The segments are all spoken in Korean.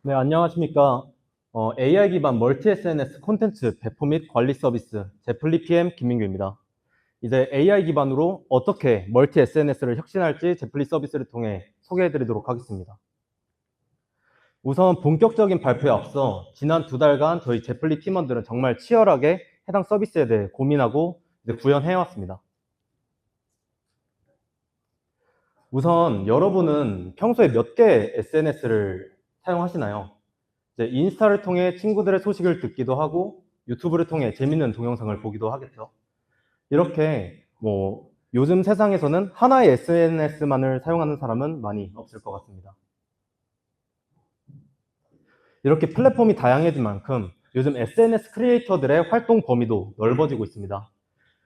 네, 안녕하십니까. AI 기반 멀티 SNS 콘텐츠 배포 및 관리 서비스 제플리 PM 김민규입니다. 이제 AI 기반으로 어떻게 멀티 SNS를 혁신할지 제플리 서비스를 통해 소개해 드리도록 하겠습니다. 우선 본격적인 발표에 앞서 지난 2달간 저희 제플리 팀원들은 정말 치열하게 해당 서비스에 대해 고민하고 구현해 왔습니다. 우선 여러분은 평소에 몇 개의 SNS를 사용하시나요? 이제 인스타를 통해 친구들의 소식을 듣기도 하고 유튜브를 통해 재밌는 동영상을 보기도 하겠죠. 이렇게 요즘 세상에서는 하나의 SNS만을 사용하는 사람은 많이 없을 것 같습니다. 이렇게 플랫폼이 다양해진 만큼 요즘 SNS 크리에이터들의 활동 범위도 넓어지고 있습니다.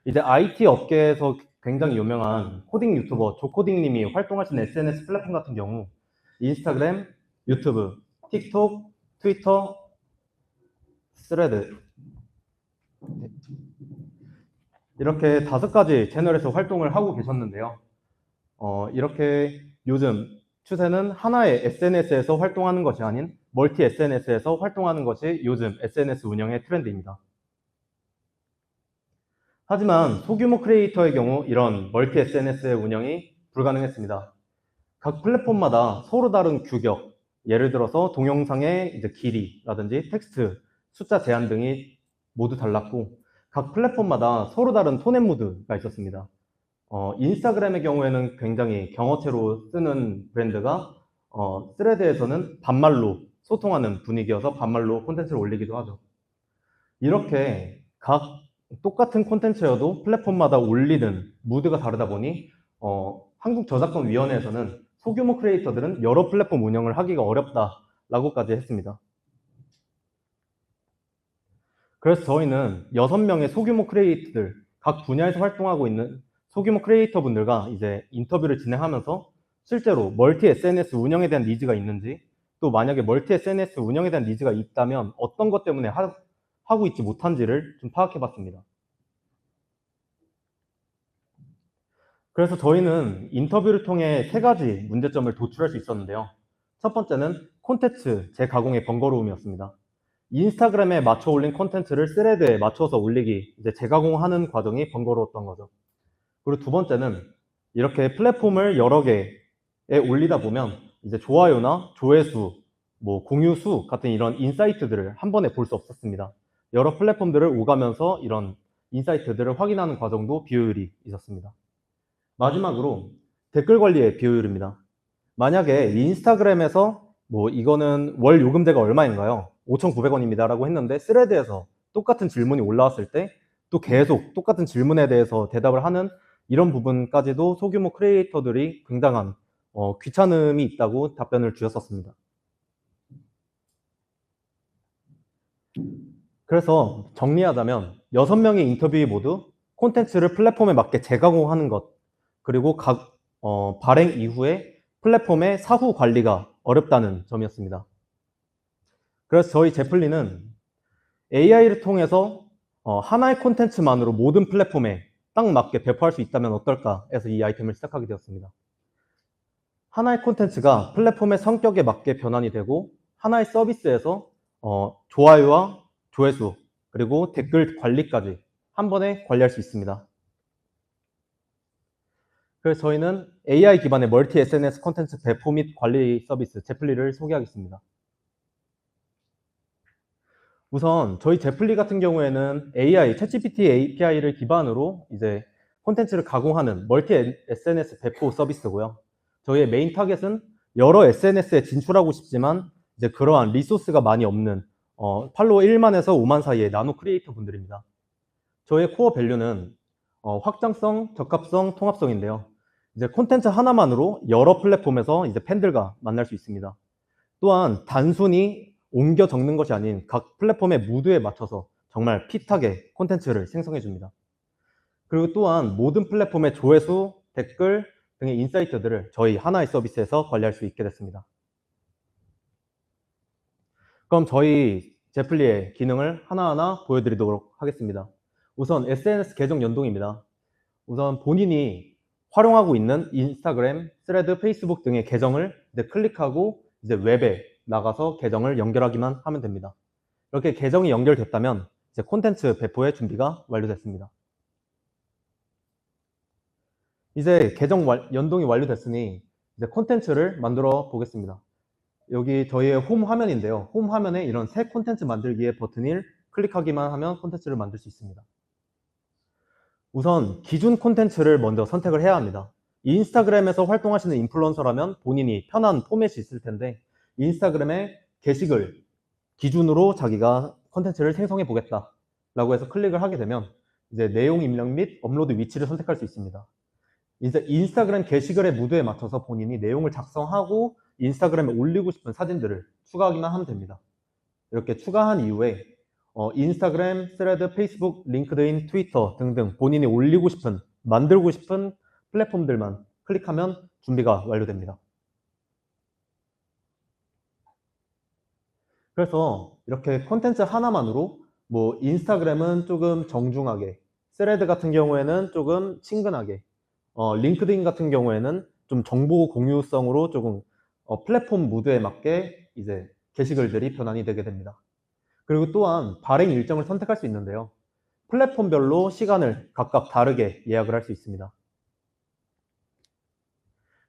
이제 IT 업계에서 굉장히 유명한 코딩 유튜버 조코딩님이 활동하시는 SNS 플랫폼 같은 경우 인스타그램, 유튜브, 틱톡, 트위터, 스레드 이렇게 5가지 채널에서 활동을 하고 계셨는데요. 이렇게 요즘 추세는 하나의 SNS에서 활동하는 것이 아닌 멀티 SNS에서 활동하는 것이 요즘 SNS 운영의 트렌드입니다. 하지만 소규모 크리에이터의 경우 이런 멀티 SNS의 운영이 불가능했습니다. 각 플랫폼마다 서로 다른 규격, 예를 들어서 동영상의 이제 길이라든지 텍스트, 숫자 제한 등이 모두 달랐고 각 플랫폼마다 서로 다른 톤 앤 무드가 있었습니다. 인스타그램의 경우에는 굉장히 경어체로 쓰는 브랜드가 스레드에서는 반말로 소통하는 분위기여서 반말로 콘텐츠를 올리기도 하죠. 이렇게 각 똑같은 콘텐츠여도 플랫폼마다 올리는 무드가 다르다 보니 한국저작권위원회에서는 소규모 크리에이터들은 여러 플랫폼 운영을 하기가 어렵다라고까지 했습니다. 그래서 저희는 6명의 소규모 크리에이터들, 각 분야에서 활동하고 있는 소규모 크리에이터 분들과 이제 인터뷰를 진행하면서 실제로 멀티 SNS 운영에 대한 니즈가 있는지, 또 만약에 멀티 SNS 운영에 대한 니즈가 있다면 어떤 것 때문에 하고 있지 못한지를 좀 파악해 봤습니다. 그래서 저희는 인터뷰를 통해 3가지 문제점을 도출할 수 있었는데요. 첫 번째는 콘텐츠 재가공의 번거로움이었습니다. 인스타그램에 맞춰 올린 콘텐츠를 스레드에 맞춰서 올리기, 이제 재가공하는 과정이 번거로웠던 거죠. 그리고 두 번째는 이렇게 플랫폼을 여러 개에 올리다 보면 이제 좋아요나 조회수, 공유수 같은 이런 인사이트들을 한 번에 볼 수 없었습니다. 여러 플랫폼들을 오가면서 이런 인사이트들을 확인하는 과정도 비효율이 있었습니다. 마지막으로 댓글 관리의 비효율입니다. 만약에 인스타그램에서 이거는 월 요금제가 얼마인가요? 5,900원입니다 라고 했는데 스레드에서 똑같은 질문이 올라왔을 때 또 계속 똑같은 질문에 대해서 대답을 하는 이런 부분까지도 소규모 크리에이터들이 굉장한 귀찮음이 있다고 답변을 주셨었습니다. 그래서 정리하자면 6명의 인터뷰 모두 콘텐츠를 플랫폼에 맞게 재가공하는 것, 그리고 발행 이후에 플랫폼의 사후 관리가 어렵다는 점이었습니다. 그래서 저희 제플리는 AI를 통해서 하나의 콘텐츠만으로 모든 플랫폼에 딱 맞게 배포할 수 있다면 어떨까 해서 이 아이템을 시작하게 되었습니다. 하나의 콘텐츠가 플랫폼의 성격에 맞게 변환이 되고 하나의 서비스에서 좋아요와 조회수 그리고 댓글 관리까지 한 번에 관리할 수 있습니다. 그래서 저희는 AI 기반의 멀티 SNS 콘텐츠 배포 및 관리 서비스 제플리를 소개하겠습니다. 우선 저희 제플리 같은 경우에는 AI, 챗GPT API를 기반으로 이제 콘텐츠를 가공하는 멀티 SNS 배포 서비스고요. 저희의 메인 타겟은 여러 SNS에 진출하고 싶지만 이제 그러한 리소스가 많이 없는 팔로워 1만에서 5만 사이의 나노 크리에이터 분들입니다. 저희의 코어 밸류는 확장성, 적합성, 통합성인데요. 이제 콘텐츠 하나만으로 여러 플랫폼에서 이제 팬들과 만날 수 있습니다. 또한 단순히 옮겨 적는 것이 아닌 각 플랫폼의 무드에 맞춰서 정말 핏하게 콘텐츠를 생성해 줍니다. 그리고 또한 모든 플랫폼의 조회수, 댓글 등의 인사이트들을 저희 하나의 서비스에서 관리할 수 있게 됐습니다. 그럼 저희 제플리의 기능을 하나하나 보여드리도록 하겠습니다. 우선 SNS 계정 연동입니다. 우선 본인이 활용하고 있는 인스타그램, 스레드, 페이스북 등의 계정을 이제 클릭하고 이제 웹에 나가서 계정을 연결하기만 하면 됩니다. 이렇게 계정이 연결됐다면 이제 콘텐츠 배포의 준비가 완료됐습니다. 이제 계정 연동이 완료됐으니 이제 콘텐츠를 만들어 보겠습니다. 여기 저희의 홈 화면인데요. 홈 화면에 이런 새 콘텐츠 만들기의 버튼을 클릭하기만 하면 콘텐츠를 만들 수 있습니다. 우선 기준 콘텐츠를 먼저 선택을 해야 합니다. 인스타그램에서 활동하시는 인플루언서라면 본인이 편한 포맷이 있을 텐데 인스타그램에 게시글 기준으로 자기가 콘텐츠를 생성해 보겠다 라고 해서 클릭을 하게 되면 이제 내용 입력 및 업로드 위치를 선택할 수 있습니다. 이제 인스타그램 게시글의 무드에 맞춰서 본인이 내용을 작성하고 인스타그램에 올리고 싶은 사진들을 추가하기만 하면 됩니다. 이렇게 추가한 이후에 인스타그램, 스레드, 페이스북, 링크드인, 트위터 등등 본인이 올리고 싶은, 만들고 싶은 플랫폼들만 클릭하면 준비가 완료됩니다. 그래서 이렇게 콘텐츠 하나만으로 뭐 인스타그램은 조금 정중하게, 스레드 같은 경우에는 조금 친근하게, 링크드인 같은 경우에는 좀 정보 공유성으로 조금 플랫폼 무드에 맞게 이제 게시글들이 변환이 되게 됩니다. 그리고 또한 발행 일정을 선택할 수 있는데요. 플랫폼별로 시간을 각각 다르게 예약을 할 수 있습니다.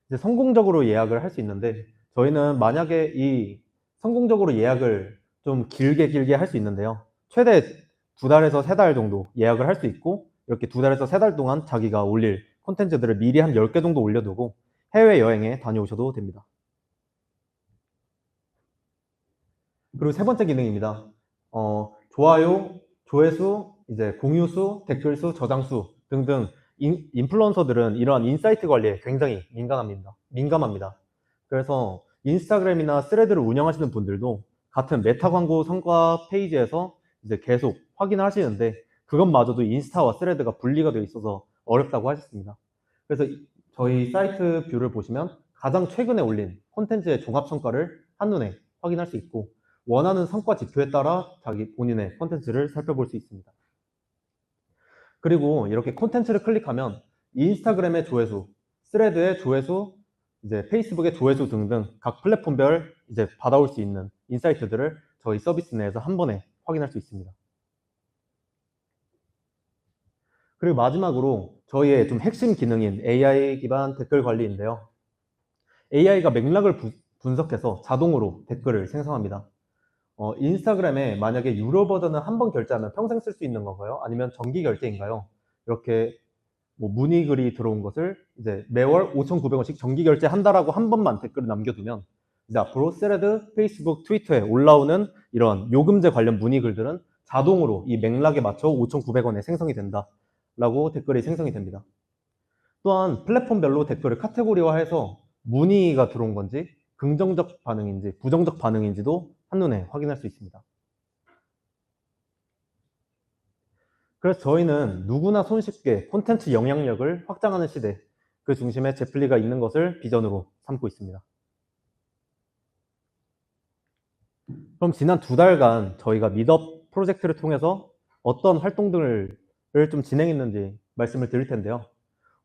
이제 성공적으로 예약을 할 수 있는데 저희는 만약에 이 성공적으로 예약을 좀 길게 할 수 있는데요. 최대 2달에서 3달 정도 예약을 할 수 있고 이렇게 2달에서 3달 동안 자기가 올릴 콘텐츠들을 미리 한 10개 정도 올려두고 해외여행에 다녀오셔도 됩니다. 그리고 세 번째 기능입니다. 좋아요, 조회수, 이제 공유수, 댓글수, 저장수 등등 인플루언서들은 이러한 인사이트 관리에 굉장히 민감합니다. 그래서 인스타그램이나 스레드를 운영하시는 분들도 같은 메타 광고 성과 페이지에서 이제 계속 확인하시는데 그것마저도 인스타와 스레드가 분리가 되어 있어서 어렵다고 하셨습니다. 그래서 저희 사이트 뷰를 보시면 가장 최근에 올린 콘텐츠의 종합 성과를 한눈에 확인할 수 있고 원하는 성과 지표에 따라 자기 본인의 콘텐츠를 살펴볼 수 있습니다. 그리고 이렇게 콘텐츠를 클릭하면 인스타그램의 조회수, 스레드의 조회수, 이제 페이스북의 조회수 등등 각 플랫폼별 이제 받아올 수 있는 인사이트들을 저희 서비스 내에서 한 번에 확인할 수 있습니다. 그리고 마지막으로 저희의 좀 핵심 기능인 AI 기반 댓글 관리인데요. AI가 맥락을 분석해서 자동으로 댓글을 생성합니다. 인스타그램에 만약에 유료 버전을 한 번 결제하면 평생 쓸 수 있는 건가요? 아니면 정기 결제인가요? 이렇게 뭐 문의글이 들어온 것을 이제 매월 5,900원씩 정기 결제한다라고 한 번만 댓글을 남겨두면 이제 앞으로 스레드, 페이스북, 트위터에 올라오는 이런 요금제 관련 문의글들은 자동으로 이 맥락에 맞춰 5,900원에 생성이 된다라고 댓글이 생성이 됩니다. 또한 플랫폼별로 댓글을 카테고리화해서 문의가 들어온 건지 긍정적 반응인지 부정적 반응인지도 한눈에 확인할 수 있습니다. 그래서 저희는 누구나 손쉽게 콘텐츠 영향력을 확장하는 시대, 그 중심에 제플리가 있는 것을 비전으로 삼고 있습니다. 그럼 지난 2달간 저희가 미덥 프로젝트를 통해서 어떤 활동들을 좀 진행했는지 말씀을 드릴 텐데요.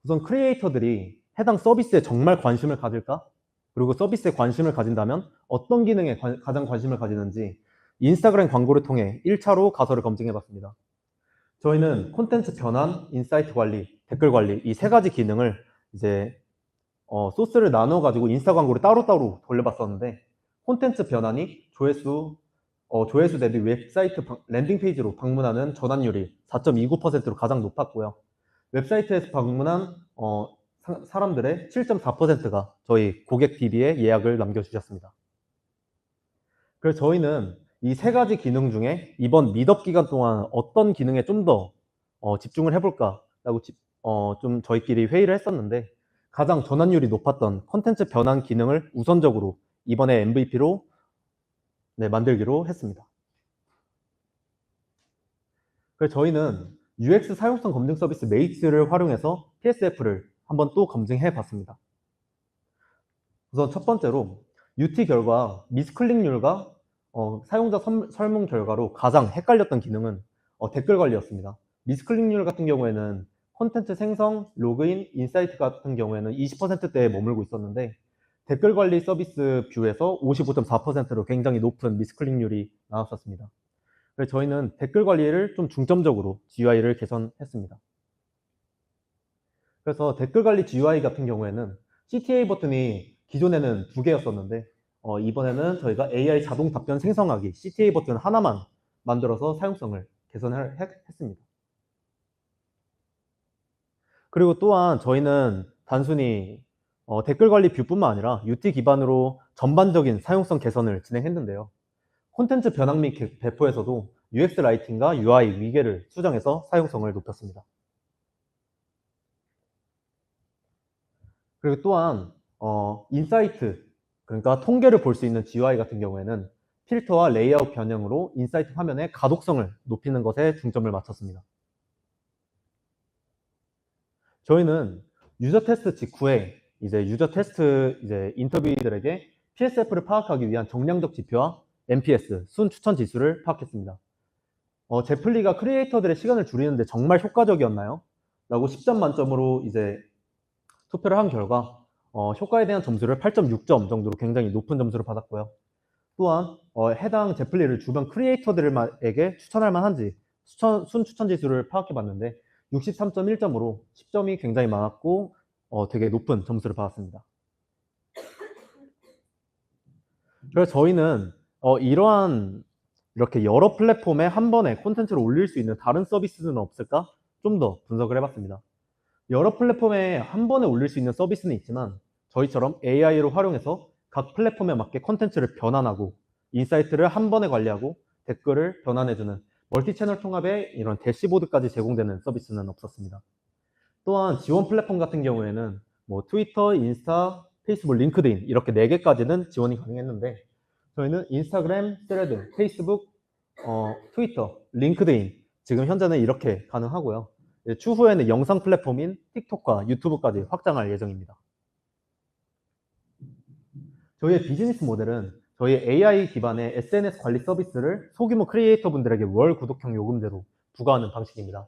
우선 크리에이터들이 해당 서비스에 정말 관심을 가질까? 그리고 서비스에 관심을 가진다면 어떤 기능에 가장 관심을 가지는지 인스타그램 광고를 통해 1차로 가설을 검증해 봤습니다. 저희는 콘텐츠 변환, 인사이트 관리, 댓글 관리 이 3가지 기능을 이제 소스를 나눠 가지고 인스타 광고를 따로따로 돌려봤었는데 콘텐츠 변환이 조회수 대비 웹사이트 랜딩 페이지로 방문하는 전환율이 4.29%로 가장 높았고요. 웹사이트에서 방문한 사람들의 7.4%가 저희 고객 DB에 예약을 남겨주셨습니다. 그래서 저희는 이 3가지 기능 중에 이번 미덥 기간 동안 어떤 기능에 좀 더 집중을 해볼까라고 좀 저희끼리 회의를 했었는데 가장 전환율이 높았던 콘텐츠 변환 기능을 우선적으로 이번에 MVP로 만들기로 했습니다. 그래서 저희는 UX 사용성 검증 서비스 메이츠를 활용해서 PSF를 한번 또 검증해 봤습니다. 우선 첫 번째로 UT 결과 미스클릭률과 사용자 설문 결과로 가장 헷갈렸던 기능은 댓글 관리였습니다. 미스클릭률 같은 경우에는 콘텐츠 생성, 로그인, 인사이트 같은 경우에는 20%대에 머물고 있었는데 댓글 관리 서비스 뷰에서 55.4%로 굉장히 높은 미스클릭률이 나왔었습니다. 그래서 저희는 댓글 관리를 좀 중점적으로 GUI를 개선했습니다. 그래서 댓글 관리 GUI 같은 경우에는 CTA 버튼이 기존에는 2개였었는데 이번에는 저희가 AI 자동 답변 생성하기 CTA 버튼 하나만 만들어서 사용성을 개선을 했습니다. 그리고 또한 저희는 단순히 댓글 관리 뷰뿐만 아니라 UT 기반으로 전반적인 사용성 개선을 진행했는데요. 콘텐츠 변환 및 배포에서도 UX 라이팅과 UI 위계를 수정해서 사용성을 높였습니다. 그리고 또한 인사이트, 그러니까 통계를 볼 수 있는 GUI 같은 경우에는 필터와 레이아웃 변형으로 인사이트 화면의 가독성을 높이는 것에 중점을 맞췄습니다. 저희는 유저 테스트 직후에 유저 테스트 인터뷰이들에게 PSF를 파악하기 위한 정량적 지표와 NPS, 순 추천 지수를 파악했습니다. 제플리가 크리에이터들의 시간을 줄이는데 정말 효과적이었나요? 라고 10점 만점으로 투표를 한 결과 효과에 대한 점수를 8.6점 정도로 굉장히 높은 점수를 받았고요. 또한 해당 제플리를 주변 크리에이터들에게 추천할 만한지 순 추천 지수를 파악해 봤는데 63.1점으로 10점이 굉장히 많았고 되게 높은 점수를 받았습니다. 그래서 저희는 이러한 이렇게 여러 플랫폼에 한 번에 콘텐츠를 올릴 수 있는 다른 서비스는 없을까? 좀 더 분석을 해봤습니다. 여러 플랫폼에 한 번에 올릴 수 있는 서비스는 있지만 저희처럼 AI를 활용해서 각 플랫폼에 맞게 콘텐츠를 변환하고 인사이트를 한 번에 관리하고 댓글을 변환해주는 멀티 채널 통합의 이런 대시보드까지 제공되는 서비스는 없었습니다. 또한 지원 플랫폼 같은 경우에는 뭐 트위터, 인스타, 페이스북, 링크드인 이렇게 4개까지는 지원이 가능했는데 저희는 인스타그램, 스레드, 페이스북, 트위터, 링크드인 지금 현재는 이렇게 가능하고요. 추후에는 영상 플랫폼인 틱톡과 유튜브까지 확장할 예정입니다. 저희의 비즈니스 모델은 저희 AI 기반의 SNS 관리 서비스를 소규모 크리에이터 분들에게 월 구독형 요금제로 부과하는 방식입니다.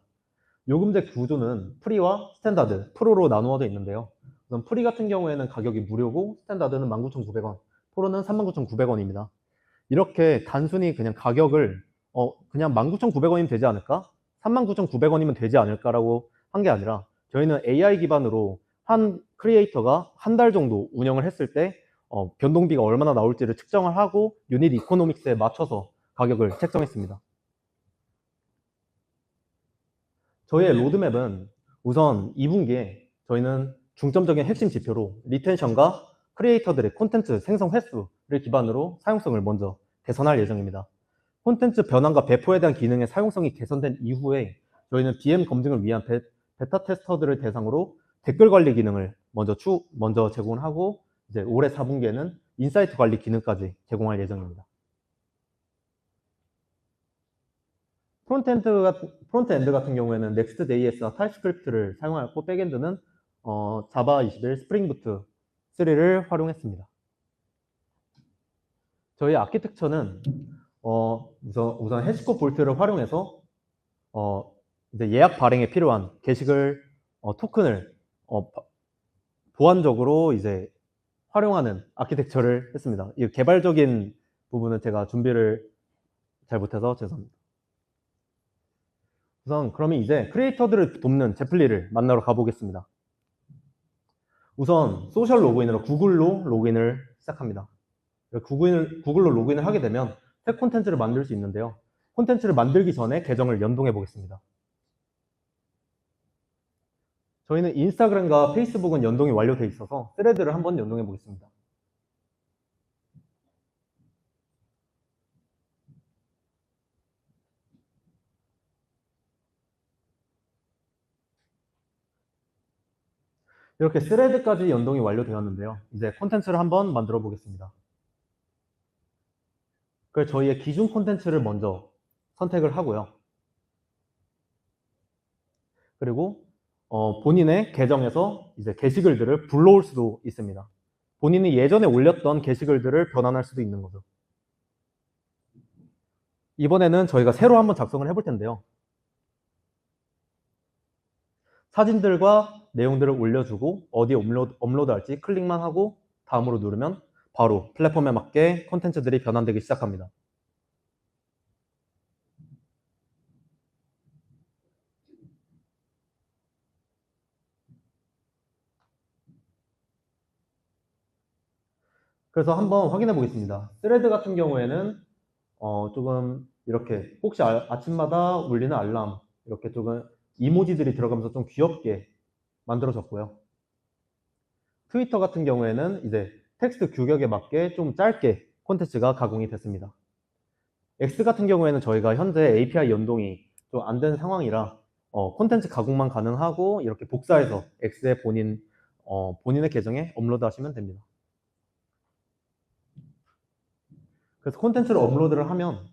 요금제 구조는 프리와 스탠다드, 프로로 나누어져 있는데요. 우선 프리 같은 경우에는 가격이 무료고 스탠다드는 19,900원, 프로는 39,900원입니다. 이렇게 단순히 그냥 가격을 그냥 19,900원이면 되지 않을까? 39,900원이면 되지 않을까라고 한 게 아니라 저희는 AI 기반으로 한 크리에이터가 한 달 정도 운영을 했을 때 변동비가 얼마나 나올지를 측정을 하고 유닛 이코노믹스에 맞춰서 가격을 책정했습니다. 저희의 로드맵은 우선 2분기에 저희는 중점적인 핵심 지표로 리텐션과 크리에이터들의 콘텐츠 생성 횟수를 기반으로 사용성을 먼저 개선할 예정입니다. 콘텐츠 변환과 배포에 대한 기능의 사용성이 개선된 이후에 저희는 BM 검증을 위한 베타 테스터들을 대상으로 댓글 관리 기능을 먼저 제공을 하고 이제 올해 4분기에는 인사이트 관리 기능까지 제공할 예정입니다. 프론트엔드 같은 경우에는 Next.js와 TypeScript를 사용하였고 백엔드는 자바 21, 스프링부트 3를 활용했습니다. 저희 아키텍처는 우선 해시코드 볼트를 활용해서 이제 예약 발행에 필요한 게시글 토큰을 보완적으로 이제 활용하는 아키텍처를 했습니다. 이 개발적인 부분은 제가 준비를 잘 못해서 죄송합니다. 우선 그러면 이제 크리에이터들을 돕는 제플리를 만나러 가보겠습니다. 우선 소셜 로그인으로 구글로 로그인을 시작합니다. 구글로 로그인을 하게 되면 새 콘텐츠를 만들 수 있는데요. 콘텐츠를 만들기 전에 계정을 연동해 보겠습니다. 저희는 인스타그램과 페이스북은 연동이 완료되어 있어서 스레드를 한번 연동해 보겠습니다. 이렇게 스레드까지 연동이 완료되었는데요. 이제 콘텐츠를 한번 만들어 보겠습니다. 그래서 저희의 기준 콘텐츠를 먼저 선택을 하고요. 그리고 본인의 계정에서 이제 게시글들을 불러올 수도 있습니다. 본인이 예전에 올렸던 게시글들을 변환할 수도 있는 거죠. 이번에는 저희가 새로 한번 작성을 해볼 텐데요. 사진들과 내용들을 올려주고 어디에 업로드할지 클릭만 하고 다음으로 누르면 바로 플랫폼에 맞게 콘텐츠들이 변환되기 시작합니다. 그래서 한번 확인해 보겠습니다. 스레드 같은 경우에는 조금 이렇게 혹시 아침마다 울리는 알람 이렇게 조금 이모지들이 들어가면서 좀 귀엽게 만들어졌고요. 트위터 같은 경우에는 이제 텍스트 규격에 맞게 좀 짧게 콘텐츠가 가공이 됐습니다. X 같은 경우에는 저희가 현재 API 연동이 좀 안 된 상황이라 콘텐츠 가공만 가능하고 이렇게 복사해서 X의 본인의 계정에 업로드 하시면 됩니다. 그래서 콘텐츠를 업로드를 하면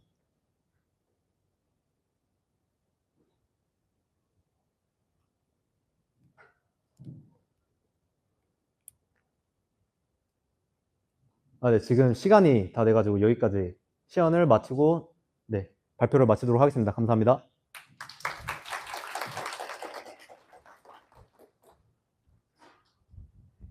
네, 지금 시간이 다 돼가지고 여기까지 시연을 마치고 네, 발표를 마치도록 하겠습니다. 감사합니다.